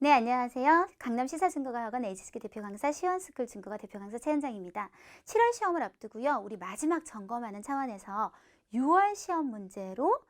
네, 안녕하세요. 강남 시사중국어학원 HSK 대표 강사 시원스쿨 중국어 대표 강사 최은정입니다. 7월 시험을 앞두고요. 우리 마지막 점검하는 차원에서 6월 시험 문제로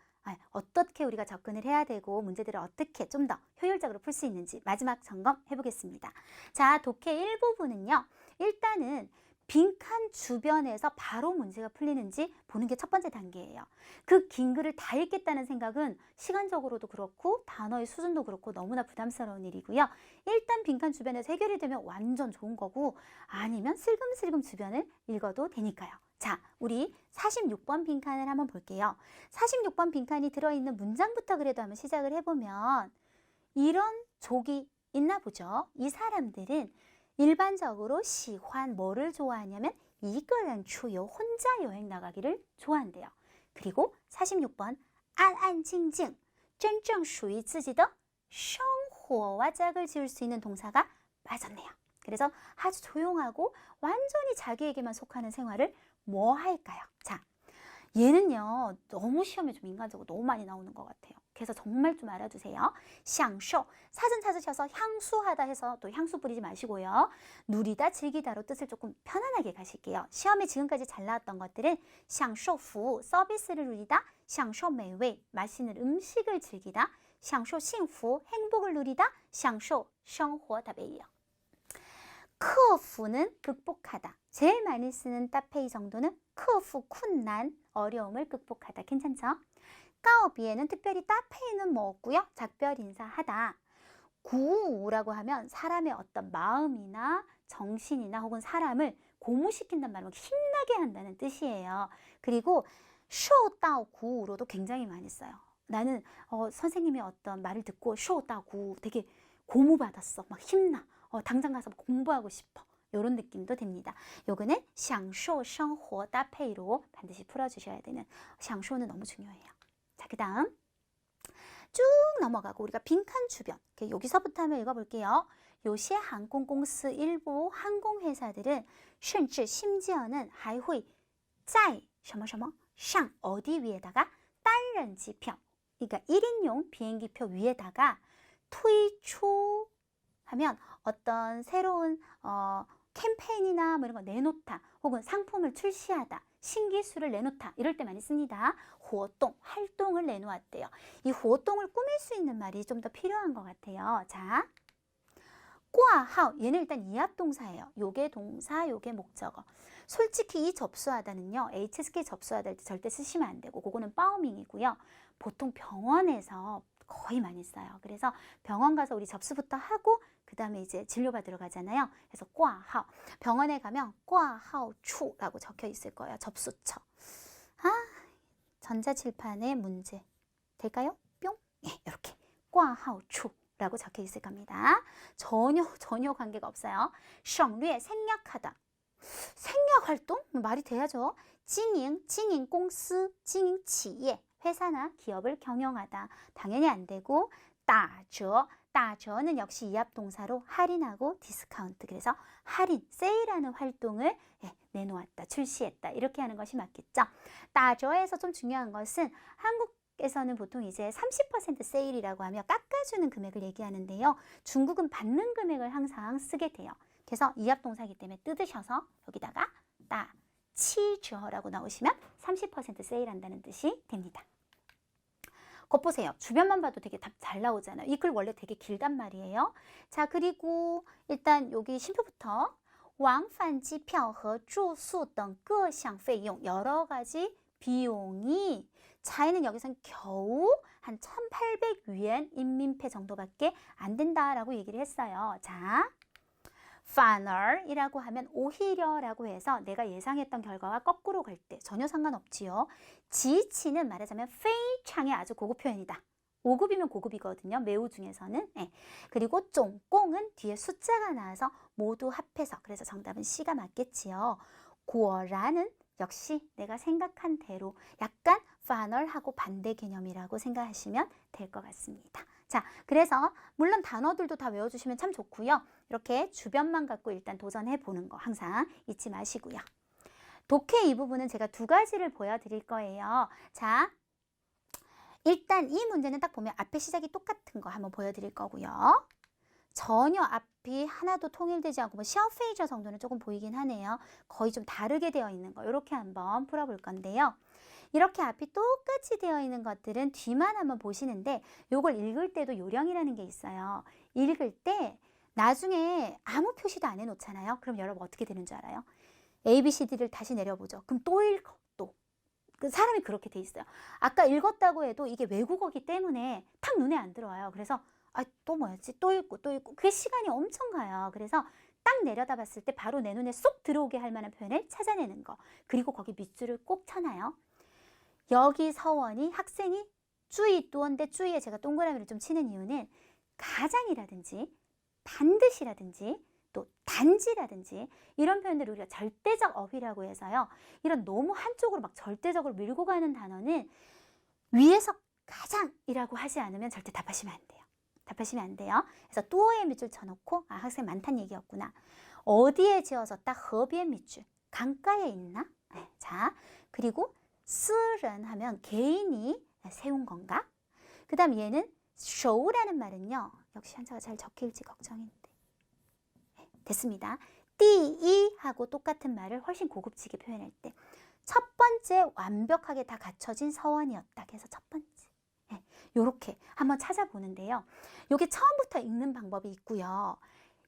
어떻게 우리가 접근을 해야 되고 문제들을 어떻게 좀 더 효율적으로 풀 수 있는지 마지막 점검 해보겠습니다. 자, 독해 1부분은요. 일단은 빈칸 주변에서 바로 문제가 풀리는지 보는 게 첫 번째 단계예요. 그 긴 글을 다 읽겠다는 생각은 시간적으로도 그렇고 단어의 수준도 그렇고 너무나 부담스러운 일이고요. 일단 빈칸 주변에서 해결이 되면 완전 좋은 거고 아니면 슬금슬금 주변을 읽어도 되니까요. 자, 우리 46번 빈칸을 한번 볼게요. 46번 빈칸이 들어있는 문장부터 그래도 한번 시작을 해보면 이런 족이 있나 보죠. 이 사람들은 일반적으로 시환 뭐를 좋아하냐면 이거는 추요 혼자 여행 나가기를 좋아한대요. 그리고 46번 안안징징 真正属于自己的 生活와 짝을 지을 수 있는 동사가 맞았네요. 그래서 아주 조용하고 완전히 자기에게만 속하는 생활을 뭐 할까요? 자, 얘는요 너무 시험에 좀 인간적으로 너무 많이 나오는 것 같아요. 그래서 정말 좀 알아두세요. 享受 사전 찾으셔서 향수하다 해서 또 향수 뿌리지 마시고요. 누리다 즐기다로 뜻을 조금 편안하게 가실게요. 시험에 지금까지 잘 나왔던 것들은 享受服 서비스를 누리다, 享受美味 맛있는 음식을 즐기다, 享受幸福 행복을 누리다, 享受生活 답이에요. 克服는 극복하다. 제일 많이 쓰는 따페이 정도는 克服 困难 어려움을 극복하다. 괜찮죠? 까오비에는 특별히 따페이는 뭐 없고요. 작별 인사하다. 구우라고 하면 사람의 어떤 마음이나 정신이나 혹은 사람을 고무시킨단 말로 힘나게 한다는 뜻이에요. 그리고 쇼다구로도 굉장히 많이 써요. 나는 선생님의 어떤 말을 듣고 쇼다구 되게 고무받았어. 막 힘나. 당장 가서 공부하고 싶어. 이런 느낌도 됩니다. 요거는 享受生活 따페이로 반드시 풀어주셔야 되는 享受는 너무 중요해요. 자, 그 다음 쭉 넘어가고 우리가 빈칸 주변 여기서부터 한번 읽어볼게요. 요새 항공공司 일부 항공회사들은 甚至 심지어는 还会在什么什么上 어디 위에다가 单人机票 그러니까 1인용 비행기표 위에다가 推出 하면 어떤 새로운 캠페인이나 뭐 이런 거 내놓다 혹은 상품을 출시하다 신기술을 내놓다 이럴 때 많이 씁니다.活动, 활동을 내놓았대요. 이活动을 꾸밀 수 있는 말이 좀 더 필요한 것 같아요. 자, 挂号 얘는 일단 이합동사예요. 요게 동사, 요게 목적어. 솔직히 이 접수하다는요. HSK 접수하다 할 때 절대 쓰시면 안 되고 그거는 파오밍이고요. 보통 병원에서 거의 많이 써요. 그래서 병원 가서 우리 접수부터 하고 그 다음에 이제 진료받으러 가잖아요. 그래서 挂号 병원에 가면 挂号处라고 적혀 있을 거예요. 접수처. 전자칠판의 문제 될까요? 뿅. 예, 이렇게 挂号处라고 적혀 있을 겁니다. 전혀 관계가 없어요. 省略 생략하다. 생략활동? 말이 돼야죠. 经营公司 经营企业 회사나 기업을 경영하다. 당연히 안 되고 打折는 역시 이합동사로 할인하고 디스카운트. 그래서 할인, 세일하는 활동을 내놓았다, 출시했다. 이렇게 하는 것이 맞겠죠. 打折에서 좀 중요한 것은 한국에서는 보통 이제 30% 세일이라고 하며 깎아주는 금액을 얘기하는데요. 중국은 받는 금액을 항상 쓰게 돼요. 그래서 이합동사이기 때문에 뜯으셔서 여기다가 打七折라고 나오시면 30% 세일한다는 뜻이 됩니다. 겉 보세요. 주변만 봐도 되게 답 잘 나오잖아요. 이 글 원래 되게 길단 말이에요. 자, 그리고 일단 여기 심표부터 往返机票和住宿等各项费用 여러 가지 비용이 차이는 여기선 겨우 한 1,800위엔 인민폐 정도밖에 안 된다라고 얘기를 했어요. 자, 反而이라고 하면 오히려라고 해서 내가 예상했던 결과와 거꾸로 갈 때 전혀 상관없지요. 지치는 말하자면 非常의 아주 고급 표현이다. 5급이면 고급이거든요. 매우 중에서는. 네. 그리고 쫑꽁은 뒤에 숫자가 나와서 모두 합해서 그래서 정답은 C가 맞겠지요. 果然은 역시 내가 생각한 대로 약간 반얼하고 반대 개념이라고 생각하시면 될 것 같습니다. 자, 그래서 물론 단어들도 다 외워주시면 참 좋고요. 이렇게 주변만 갖고 일단 도전해 보는 거 항상 잊지 마시고요. 독해 이 부분은 제가 두 가지를 보여드릴 거예요. 자, 일단 이 문제는 딱 보면 앞에 시작이 똑같은 거 한번 보여드릴 거고요. 전혀 앞이 하나도 통일되지 않고 뭐 샤오페이저 정도는 조금 보이긴 하네요. 거의 좀 다르게 되어 있는 거 이렇게 한번 풀어볼 건데요. 이렇게 앞이 똑같이 되어 있는 것들은 뒤만 한번 보시는데 요걸 읽을 때도 요령이라는 게 있어요. 읽을 때 나중에 아무 표시도 안 해놓잖아요. 그럼 여러분 어떻게 되는 줄 알아요? A, B, C, D를 다시 내려보죠. 그럼 또 읽어. 또. 그 사람이 그렇게 돼 있어요. 아까 읽었다고 해도 이게 외국어기 때문에 탁 눈에 안 들어와요. 그래서 또 뭐였지? 또 읽고 또 읽고 그게 시간이 엄청 가요. 그래서 딱 내려다 봤을 때 바로 내 눈에 쏙 들어오게 할 만한 표현을 찾아내는 거. 그리고 거기 밑줄을 꼭 쳐놔요. 여기 서원이 학생이 주의 또인데 주의에 제가 동그라미를 좀 치는 이유는 가장이라든지 반드시라든지 또 단지라든지 이런 표현들을 우리가 절대적 어휘라고 해서요. 이런 너무 한쪽으로 막 절대적으로 밀고 가는 단어는 위에서 가장이라고 하지 않으면 절대 답하시면 안 돼요. 답하시면 안 돼요. 그래서 뚜어의 밑줄 쳐놓고 학생 많다는 얘기였구나. 어디에 지어졌다? 허비의 밑줄. 강가에 있나? 네, 자, 그리고 스른 하면 개인이 세운 건가? 그 다음 얘는 쇼우라는 말은요. 역시 한자가 잘 적힐지 걱정인데. 네, 됐습니다. 띠이하고 똑같은 말을 훨씬 고급지게 표현할 때 첫 번째 완벽하게 다 갖춰진 서원이었다. 그래서 첫 번째. 네, 요렇게 한번 찾아보는데요. 요게 처음부터 읽는 방법이 있고요.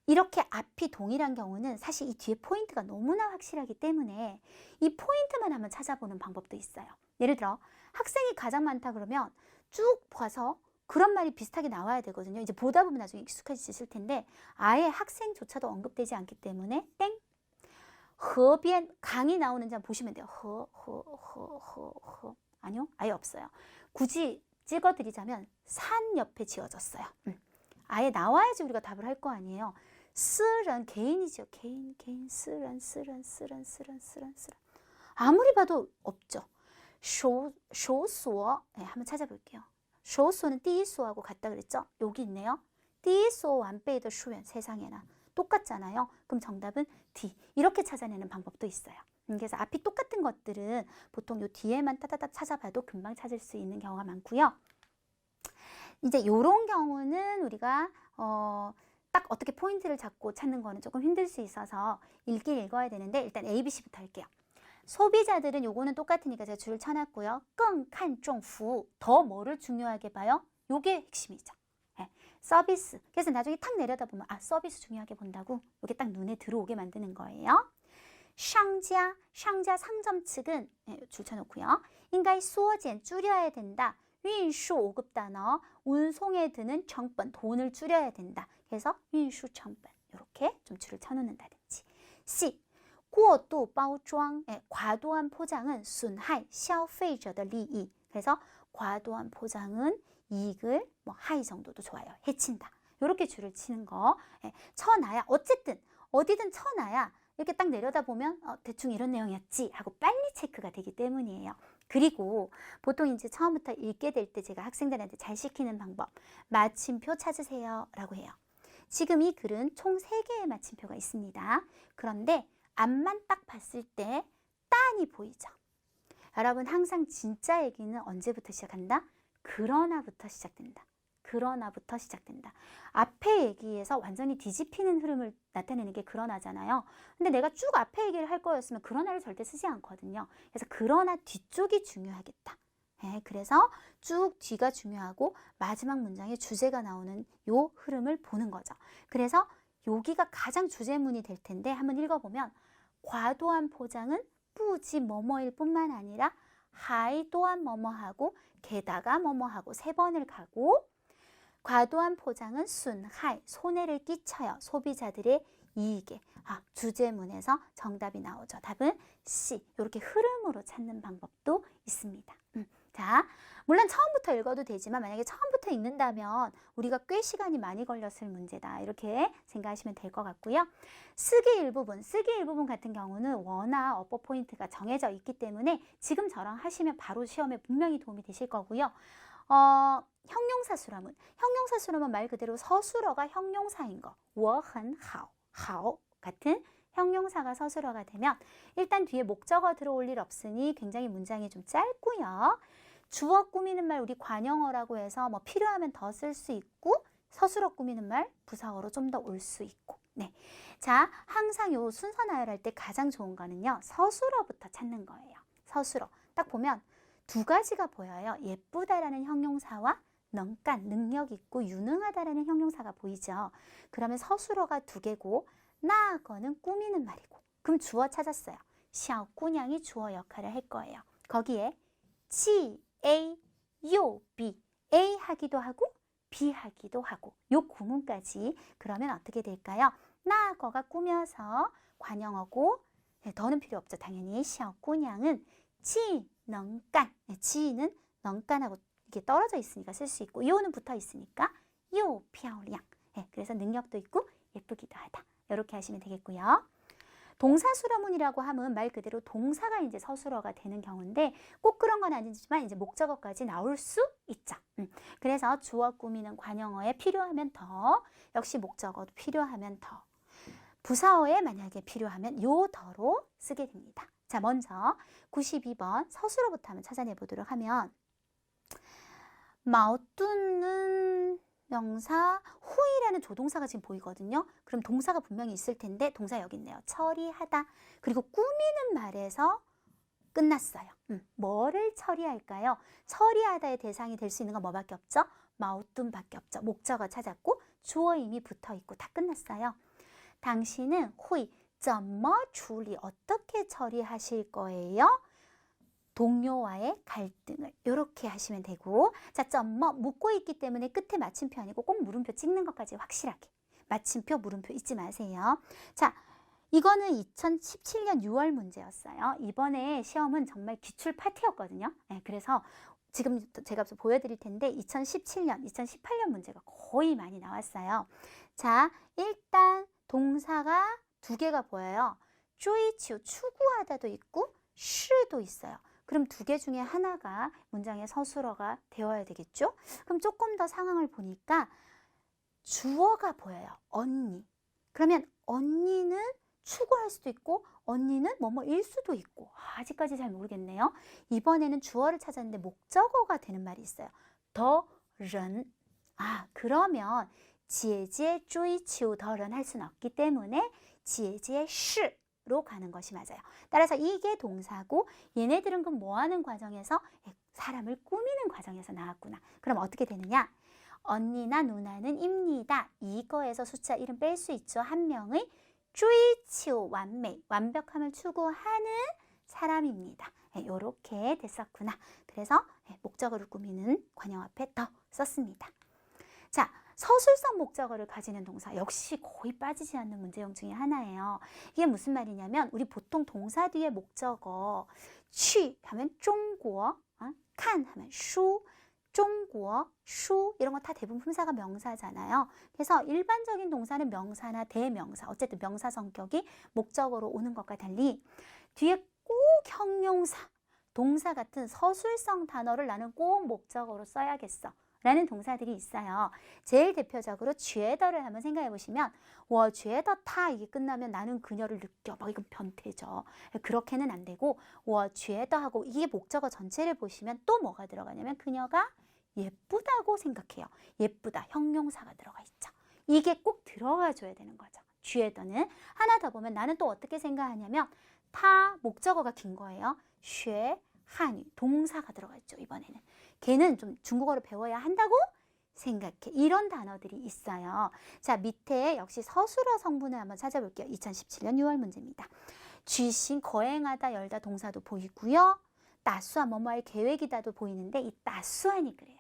이렇게 앞이 동일한 경우는 사실 이 뒤에 포인트가 너무나 확실하기 때문에 이 포인트만 한번 찾아보는 방법도 있어요. 예를 들어 학생이 가장 많다 그러면 쭉 봐서 그런 말이 비슷하게 나와야 되거든요. 이제 보다 보면 나중에 익숙해지실 텐데 아예 학생조차도 언급되지 않기 때문에 땡! 허비엔 강이 나오는지 한번 보시면 돼요. 아니요, 아예 없어요. 굳이 찍어드리자면 산 옆에 지어졌어요. 아예 나와야지 우리가 답을 할 거 아니에요. 쓰란 개인이죠. 개인, 쓰란. 아무리 봐도 없죠. 쇼소, 네, 한번 찾아볼게요. 쇼소는 띠소하고 같다 그랬죠? 여기 있네요. 띠소 완베이더 슈엔 세상에나 똑같잖아요. 그럼 정답은 D. 이렇게 찾아내는 방법도 있어요. 그래서 앞이 똑같은 것들은 보통 요 뒤에만 따다닥 찾아봐도 금방 찾을 수 있는 경우가 많고요. 이제 이런 경우는 우리가 딱 어떻게 포인트를 잡고 찾는 거는 조금 힘들 수 있어서 읽긴 읽어야 되는데 일단 A, B, C부터 할게요. 소비자들은 요거는 똑같으니까 제가 줄을 쳐놨고요. 更看重服务, 더 뭐를 중요하게 봐요? 요게 핵심이죠. 네, 서비스. 그래서 나중에 탁 내려다보면 서비스 중요하게 본다고 요게 딱 눈에 들어오게 만드는 거예요. 상자 상점 측은 줄 쳐놓고요. 应该缩减 줄여야 된다. 运输 5급 단어, 운송에 드는成本, 돈을 줄여야 된다. 그래서 运输成本 이렇게 좀 줄을 쳐놓는다든지. C. 过度包装, 과도한 포장은 损害消费者的利益. 그래서 과도한 포장은 이익을 하이 정도도 좋아요. 해친다. 이렇게 줄을 치는 거. 쳐놔야 어쨌든 어디든 쳐놔야 이렇게 딱 내려다보면 대충 이런 내용이었지 하고 빨리 체크가 되기 때문이에요. 그리고 보통 이제 처음부터 읽게 될 때 제가 학생들한테 잘 시키는 방법, 마침표 찾으세요 라고 해요. 지금 이 글은 총 3개의 마침표가 있습니다. 그런데 앞만 딱 봤을 때 딴이 보이죠? 여러분 항상 진짜 얘기는 언제부터 시작한다? 그러나부터 시작된다. 그러나부터 시작된다. 앞에 얘기에서 완전히 뒤집히는 흐름을 나타내는 게 그러나잖아요. 근데 내가 쭉 앞에 얘기를 할 거였으면 그러나를 절대 쓰지 않거든요. 그래서 그러나 뒤쪽이 중요하겠다. 네, 그래서 쭉 뒤가 중요하고 마지막 문장에 주제가 나오는 요 흐름을 보는 거죠. 그래서 여기가 가장 주제문이 될 텐데 한번 읽어보면 과도한 포장은 뿌지 뭐뭐일 뿐만 아니라 하이 또한 뭐뭐하고 게다가 뭐뭐하고 3번을 가고 과도한 포장은 순하이, 손해를 끼쳐요. 소비자들의 이익에. 주제문에서 정답이 나오죠. 답은 C. 이렇게 흐름으로 찾는 방법도 있습니다. 자, 물론 처음부터 읽어도 되지만 만약에 처음부터 읽는다면 우리가 꽤 시간이 많이 걸렸을 문제다. 이렇게 생각하시면 될 것 같고요. 쓰기 일부분 같은 경우는 워낙 어퍼 포인트가 정해져 있기 때문에 지금 저랑 하시면 바로 시험에 분명히 도움이 되실 거고요. 형용사 수라문. 형용사 수라문 말 그대로 서술어가 형용사인 거. 我很好, 好 같은 형용사가 서술어가 되면 일단 뒤에 목적어 들어올 일 없으니 굉장히 문장이 좀 짧고요. 주어 꾸미는 말 우리 관용어라고 해서 필요하면 더 쓸 수 있고 서술어 꾸미는 말 부사어로 좀 더 올 수 있고. 네. 자, 항상 요 순서 나열할 때 가장 좋은 거는요. 서술어부터 찾는 거예요. 서술어. 딱 보면 두 가지가 보여요. 예쁘다라는 형용사와 능간, 능력 있고 유능하다라는 형용사가 보이죠. 그러면 서술어가 두 개고 나거는 꾸미는 말이고. 그럼 주어 찾았어요. 샤오 꾸냥이 주어 역할을 할 거예요. 거기에 치, A, 요, B. A 하기도 하고 B 하기도 하고 요 구문까지 그러면 어떻게 될까요? 나거가 꾸며서 관형어고 네, 더는 필요 없죠. 당연히 샤오 꾸냥은 치, 능간. 네, 치는 능간하고 이게 떨어져 있으니까 쓸 수 있고 요는 붙어 있으니까 요, 피아오리양. 네, 그래서 능력도 있고 예쁘기도 하다. 이렇게 하시면 되겠고요. 동사수러문이라고 하면 말 그대로 동사가 이제 서술어가 되는 경우인데 꼭 그런 건 아니지만 이제 목적어까지 나올 수 있죠. 그래서 주어 꾸미는 관형어에 필요하면 더, 역시 목적어도 필요하면 더, 부사어에 만약에 필요하면 요 더로 쓰게 됩니다. 자, 먼저 92번 서술어부터 한번 찾아내 보도록 하면 마오뚜는 명사 후이라는 조동사가 지금 보이거든요. 그럼 동사가 분명히 있을 텐데 동사 여기 있네요. 처리하다. 그리고 꾸미는 말에서 끝났어요. 뭐를 처리할까요? 처리하다의 대상이 될 수 있는 건 뭐밖에 없죠? 마오뚜밖에 없죠. 목적어 찾았고 주어 이미 붙어 있고 다 끝났어요. 당신은 후이 怎么处理 어떻게 처리하실 거예요? 동료와의 갈등을 이렇게 하시면 되고 자, 점뭐 묻고 있기 때문에 끝에 마침표 아니고 꼭 물음표 찍는 것까지 확실하게 마침표, 물음표 잊지 마세요. 자, 이거는 2017년 6월 문제였어요. 이번에 시험은 정말 기출 파트였거든요. 네, 그래서 지금 제가 보여드릴 텐데 2017년, 2018년 문제가 거의 많이 나왔어요. 자, 일단 동사가 두 개가 보여요. 쪼이치우, 추구하다도 있고 쉬도 있어요. 그럼 두 개 중에 하나가 문장의 서술어가 되어야 되겠죠? 그럼 조금 더 상황을 보니까 주어가 보여요. 언니. 그러면 언니는 추구할 수도 있고 언니는 뭐뭐일 수도 있고 아직까지 잘 모르겠네요. 이번에는 주어를 찾았는데 목적어가 되는 말이 있어요. 더런. 그러면 지혜지의 쪼이치우 더런 할 수는 없기 때문에 지혜지의 로 가는 것이 맞아요. 따라서 이게 동사고 얘네들은 그럼 뭐 하는 과정에서 사람을 꾸미는 과정에서 나왔구나. 그럼 어떻게 되느냐? 언니나 누나는 입니다. 이거에서 숫자 1은 뺄 수 있죠. 한 명의 쪼이치오 완美, 완벽함을 추구하는 사람입니다. 이렇게 됐었구나. 그래서 목적어를 꾸미는 관형 앞에 더 썼습니다. 자, 서술성 목적어를 가지는 동사 역시 거의 빠지지 않는 문제형 중에 하나예요. 이게 무슨 말이냐면 우리 보통 동사 뒤에 목적어 취 하면 중국어, 칸 하면 슈, 중국어, 슈 이런 거 다 대부분 품사가 명사잖아요. 그래서 일반적인 동사는 명사나 대명사 어쨌든 명사 성격이 목적어로 오는 것과 달리 뒤에 꼭 형용사, 동사 같은 서술성 단어를 나는 꼭 목적어로 써야겠어. 라는 동사들이 있어요. 제일 대표적으로 쥐에더를 한번 생각해 보시면 워 쥐에더 타 이게 끝나면 나는 그녀를 느껴 막 이건 변태죠. 그렇게는 안 되고 워 쥐에더 하고 이게 목적어 전체를 보시면 또 뭐가 들어가냐면 그녀가 예쁘다고 생각해요. 예쁘다 형용사가 들어가 있죠. 이게 꼭 들어가 줘야 되는 거죠. 쥐에더는 하나 더 보면 나는 또 어떻게 생각하냐면 타 목적어가 긴 거예요. 쉐 한유 동사가 들어가 있죠. 이번에는 걔는 좀 중국어를 배워야 한다고 생각해. 이런 단어들이 있어요. 자, 밑에 역시 서술어 성분을 한번 찾아볼게요. 2017년 6월 문제입니다. 쥐신 거행하다 열다 동사도 보이고요. 따수한 뭐뭐할 계획이다도 보이는데 이 따수한이 그래요.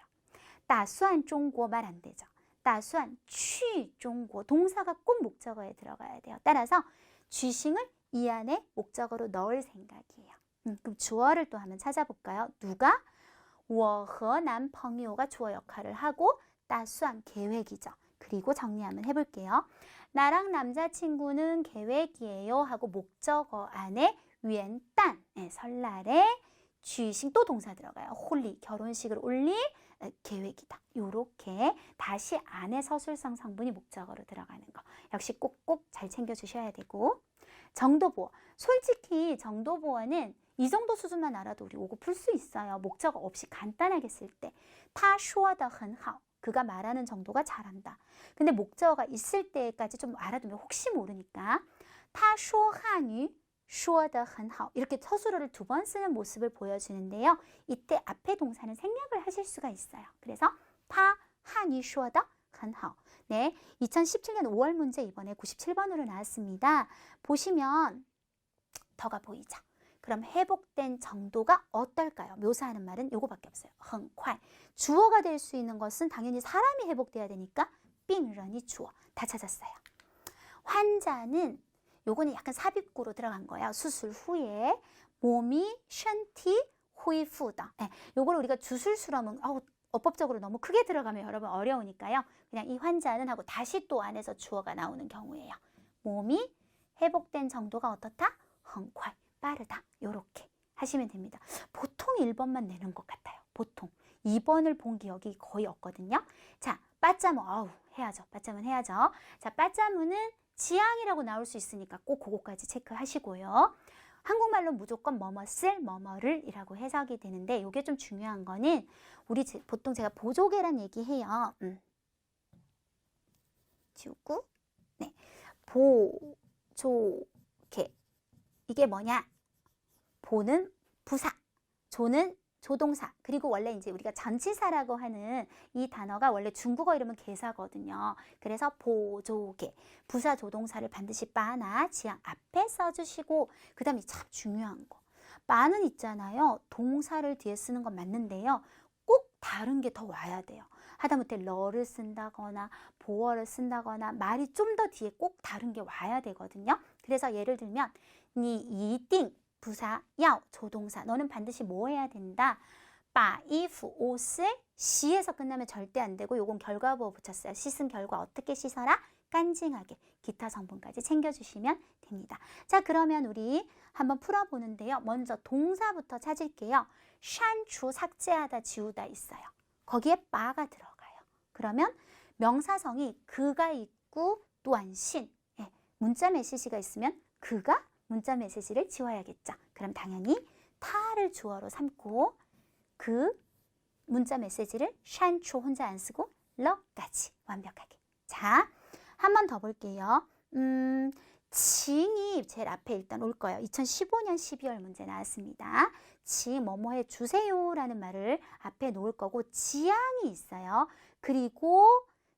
따수한 중국어 말 안 되죠. 따수한 취 중국어 동사가 꼭 목적어에 들어가야 돼요. 따라서 쥐싱을 이 안에 목적어로 넣을 생각이에요. 그럼 주어를 또 한번 찾아볼까요? 누가? 我和男朋友가 주어 역할을 하고 따수한 계획이죠. 그리고 정리 한번 해볼게요. 나랑 남자친구는 계획이에요 하고 목적어 안에 웬딴 설날에 쥐싱 또 동사 들어가요. 홀리 결혼식을 올릴 계획이다. 요렇게 다시 안에 서술성 성분이 목적어로 들어가는 거 역시 꼭꼭 잘 챙겨주셔야 되고 정도보어 솔직히 정도보어는 이 정도 수준만 알아도 우리 오고 풀 수 있어요. 목적어 없이 간단하게 쓸 때. 他说得很好. 그가 말하는 정도가 잘한다. 근데 목적어가 있을 때까지 좀 알아두면 혹시 모르니까 他说汉语说得很好. 이렇게 서술어를 2번 쓰는 모습을 보여주는데요. 이때 앞에 동사는 생략을 하실 수가 있어요. 그래서 他汉语说得很好. 네, 2017년 5월 문제 이번에 97번으로 나왔습니다. 보시면 더가 보이죠? 그럼 회복된 정도가 어떨까요? 묘사하는 말은 요거밖에 없어요. 很快. 주어가 될 수 있는 것은 당연히 사람이 회복돼야 되니까 病人이 주어. 다 찾았어요. 환자는 요거는 약간 삽입구로 들어간 거예요. 수술 후에 몸이 身体恢复的. 네, 요걸 우리가 주술수라면 어법적으로 너무 크게 들어가면 여러분 어려우니까요. 그냥 이 환자는 하고 다시 또 안에서 주어가 나오는 경우예요. 몸이 회복된 정도가 어떻다? 很快, 빠르다. 요렇게 하시면 됩니다. 보통 1번만 내는 것 같아요. 보통. 2번을 본 기억이 거의 없거든요. 자, 빠짜무, 해야죠. 빠짜무는 해야죠. 자, 빠짜무는 지향이라고 나올 수 있으니까 꼭 그거까지 체크하시고요. 한국말로 무조건 뭐뭐쓸, 뭐뭐를 이라고 해석이 되는데 이게 좀 중요한 거는 우리 보통 제가 보조개란 얘기해요. 지우고 네, 보조개. 이게 뭐냐? 보는 부사, 조는 조동사, 그리고 원래 이제 우리가 전치사라고 하는 이 단어가 원래 중국어 이름은 개사거든요. 그래서 보조개, 부사 조동사를 반드시 빠나 지향 앞에 써주시고, 그 다음에 참 중요한 거, 빠는 있잖아요. 동사를 뒤에 쓰는 건 맞는데요. 꼭 다른 게 더 와야 돼요. 하다못해 러를 쓴다거나 보어를 쓴다거나 말이 좀 더 뒤에 꼭 다른 게 와야 되거든요. 그래서 예를 들면 니 이띵 부사, 야, 조동사. 너는 반드시 뭐 해야 된다? 바, 이프, 옷을 시에서 끝나면 절대 안 되고 요건 결과보호 붙였어요. 씻은 결과 어떻게 씻어라? 깐징하게. 기타 성분까지 챙겨주시면 됩니다. 자, 그러면 우리 한번 풀어보는데요. 먼저 동사부터 찾을게요. 删除, 삭제하다, 지우다 있어요. 거기에 바가 들어가요. 그러면 명사성이 그가 있고 또한 신. 예, 문자 메시지가 있으면 그가 문자 메시지를 지워야겠죠. 그럼 당연히 타를 주어로 삼고 그 문자 메시지를 샨초 혼자 안 쓰고 러까지 완벽하게. 자, 한 번 더 볼게요. 징이 제일 앞에 일단 올 거예요. 2015년 12월 문제 나왔습니다. 징 뭐뭐 해 주세요 라는 말을 앞에 놓을 거고 지향이 있어요. 그리고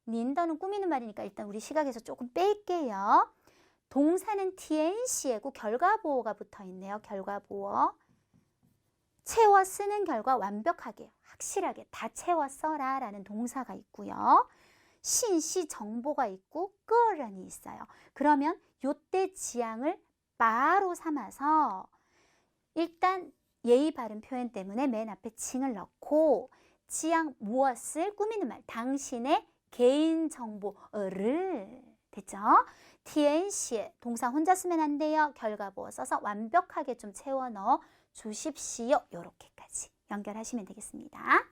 닌더는 꾸미는 말이니까 일단 우리 시각에서 조금 뺄게요. 동사는 TNC이고 결과보호가 붙어 있네요. 결과보호. 채워 쓰는 결과 완벽하게, 확실하게 다 채워 써라 라는 동사가 있고요. 신시 정보가 있고 끄런이 있어요. 그러면 요때 지향을 바로 삼아서 일단 예의 바른 표현 때문에 맨 앞에 칭을 넣고 지향 무엇을 꾸미는 말, 당신의 개인정보를 됐죠? TNC 동사 혼자 쓰면 안 돼요. 결과보호 써서 완벽하게 좀 채워 넣어 주십시오. 요렇게까지 연결하시면 되겠습니다.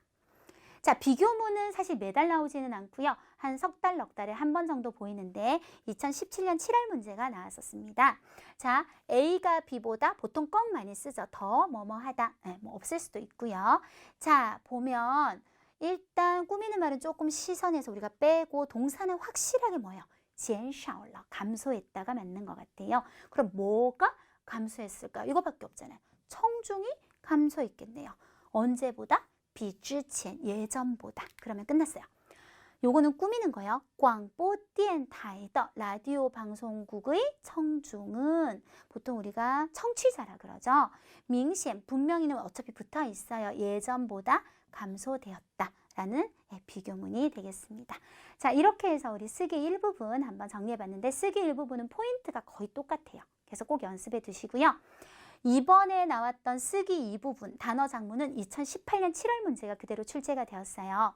자, 비교문은 사실 매달 나오지는 않고요. 한 석 달, 넉 달에 한 번 정도 보이는데 2017년 7월 문제가 나왔었습니다. 자, A가 B보다 보통 꺽 많이 쓰죠. 더 뭐뭐하다. 네, 뭐 없을 수도 있고요. 자, 보면 일단 꾸미는 말은 조금 시선에서 우리가 빼고 동사는 확실하게 뭐예요? 减少了, 감소했다가 맞는 것 같아요. 그럼 뭐가 감소했을까? 이거밖에 없잖아요. 청중이 감소했겠네요. 언제보다? 比之前, 예전보다. 그러면 끝났어요. 요거는 꾸미는 거예요. 广播电台的 라디오 방송국의 청중은 보통 우리가 청취자라 그러죠. 明显, 분명히는 어차피 붙어 있어요. 예전보다 감소되었다 라는 비교문이 되겠습니다. 자, 이렇게 해서 우리 쓰기 일부분 한번 정리해봤는데 쓰기 일부분은 포인트가 거의 똑같아요. 그래서 꼭 연습해 두시고요. 이번에 나왔던 쓰기 2부분 단어 장문은 2018년 7월 문제가 그대로 출제가 되었어요.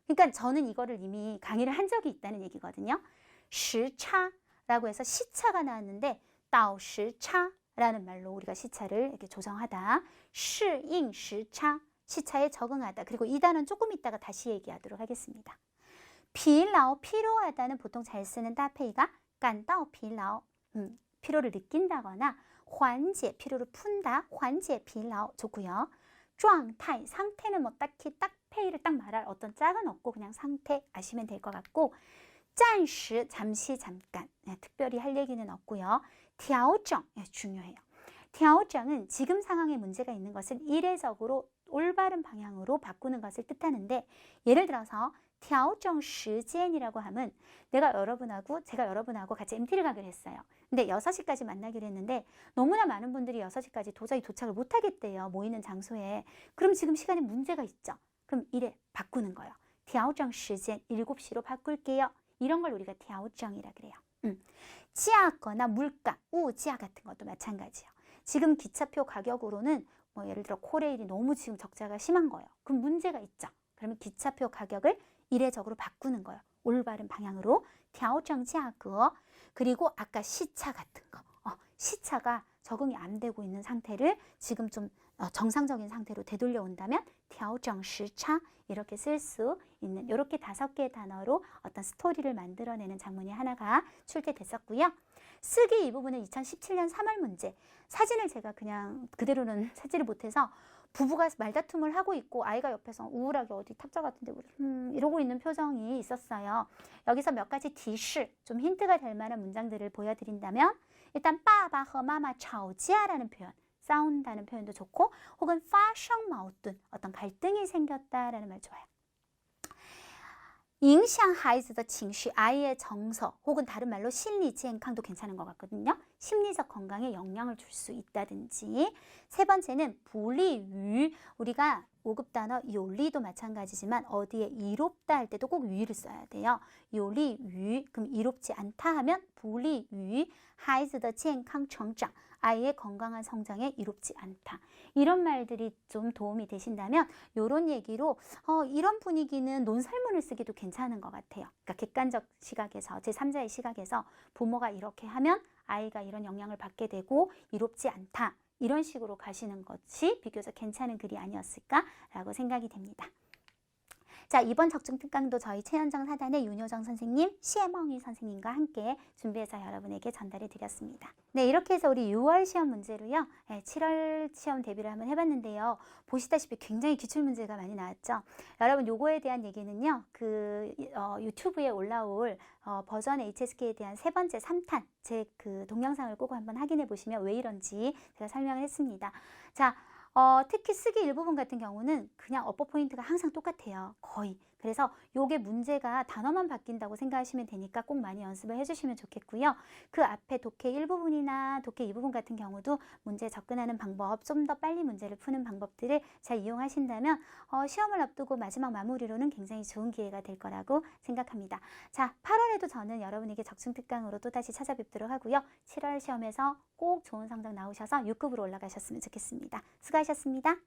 그러니까 저는 이거를 이미 강의를 한 적이 있다는 얘기거든요. 시차라고 해서 시차가 나왔는데 到时差라는 말로 우리가 시차를 이렇게 조정하다. 适应时差, 시차에 적응하다. 그리고 이 단어는 조금 있다가 다시 얘기하도록 하겠습니다.疲劳, 피로하다는 보통 잘 쓰는 따페이가 感到疲劳, 피로를 느낀다거나 缓解, 피로를 푼다, 缓解 疲劳 좋고요. 状态, 상태는 뭐 딱히 따페이를 딱 말할 어떤 짝은 없고 그냥 상태 아시면 될 것 같고 暂时, 잠시, 잠깐, 특별히 할 얘기는 없고요. 调整, 중요해요. 调整은 지금 상황에 문제가 있는 것을 이례적으로 올바른 방향으로 바꾸는 것을 뜻하는데 예를 들어서 调整时间이라고 하면 제가 여러분하고 같이 MT를 가기로 했어요. 근데 6시까지 만나기로 했는데 너무나 많은 분들이 6시까지 도저히 도착을 못 하겠대요. 모이는 장소에. 그럼 지금 시간에 문제가 있죠. 그럼 이래 바꾸는 거예요. 调整时间 7시로 바꿀게요. 이런 걸 우리가 调整이라 그래요. 지하거나 물가, 우지하 같은 것도 마찬가지예요. 지금 기차표 가격으로는 뭐 예를 들어 코레일이 너무 지금 적자가 심한 거예요. 그럼 문제가 있죠. 그러면 기차표 가격을 이례적으로 바꾸는 거예요. 올바른 방향으로 调整价格 그리고 아까 시차 같은 거. 시차가 적응이 안 되고 있는 상태를 지금 좀 정상적인 상태로 되돌려 온다면 调整时差 이렇게 쓸 수 있는 이렇게 5개의 단어로 어떤 스토리를 만들어내는 장문이 하나가 출제됐었고요. 쓰기 이 부분은 2017년 3월 문제. 사진을 제가 그냥 그대로는 찾지를 못해서 부부가 말다툼을 하고 있고 아이가 옆에서 우울하게 어디 탁자 같은 데 이러고 있는 표정이 있었어요. 여기서 몇 가지提示, 좀 힌트가 될 만한 문장들을 보여드린다면 일단 爸爸和妈妈吵架라는 표현, 싸운다는 표현도 좋고 혹은 发生矛盾, 어떤 갈등이 생겼다라는 말 좋아요. 影响孩子的情绪, 아이의 정서 혹은 다른 말로 심리健康도 괜찮은 것 같거든요. 심리적 건강에 영향을 줄 수 있다든지. 세 번째는 不利于, 우리가 5급 단어 有利도 마찬가지지만 어디에 이롭다 할 때도 꼭 유의를 써야 돼요. 有利于, 그럼 이롭지 않다 하면 不利于孩子的健康成长, 아이의 건강한 성장에 이롭지 않다. 이런 말들이 좀 도움이 되신다면 이런 얘기로 이런 분위기는 논설문을 쓰기도 괜찮은 것 같아요. 그러니까 객관적 시각에서, 제3자의 시각에서 부모가 이렇게 하면 아이가 이런 영향을 받게 되고 이롭지 않다. 이런 식으로 가시는 것이 비교적 괜찮은 글이 아니었을까라고 생각이 됩니다. 자, 이번 적중 특강도 저희 최현정 사단의 윤효정 선생님, 시혜멍이 선생님과 함께 준비해서 여러분에게 전달해 드렸습니다. 네, 이렇게 해서 우리 6월 시험 문제로요. 7월 시험 대비를 한번 해봤는데요. 보시다시피 굉장히 기출 문제가 많이 나왔죠. 여러분 요거에 대한 얘기는요. 유튜브에 올라올 버전 HSK에 대한 세 번째 3탄 제 그 동영상을 꼭 한번 확인해 보시면 왜 이런지 제가 설명을 했습니다. 자, 특히 쓰기 일부분 같은 경우는 그냥 어법 포인트가 항상 똑같아요. 거의. 그래서 요게 문제가 단어만 바뀐다고 생각하시면 되니까 꼭 많이 연습을 해주시면 좋겠고요. 그 앞에 독해 1부분이나 독해 2부분 같은 경우도 문제 접근하는 방법, 좀 더 빨리 문제를 푸는 방법들을 잘 이용하신다면 시험을 앞두고 마지막 마무리로는 굉장히 좋은 기회가 될 거라고 생각합니다. 자, 8월에도 저는 여러분에게 적중 특강으로 또다시 찾아뵙도록 하고요. 7월 시험에서 꼭 좋은 성적 나오셔서 6급으로 올라가셨으면 좋겠습니다. 수고하셨습니다.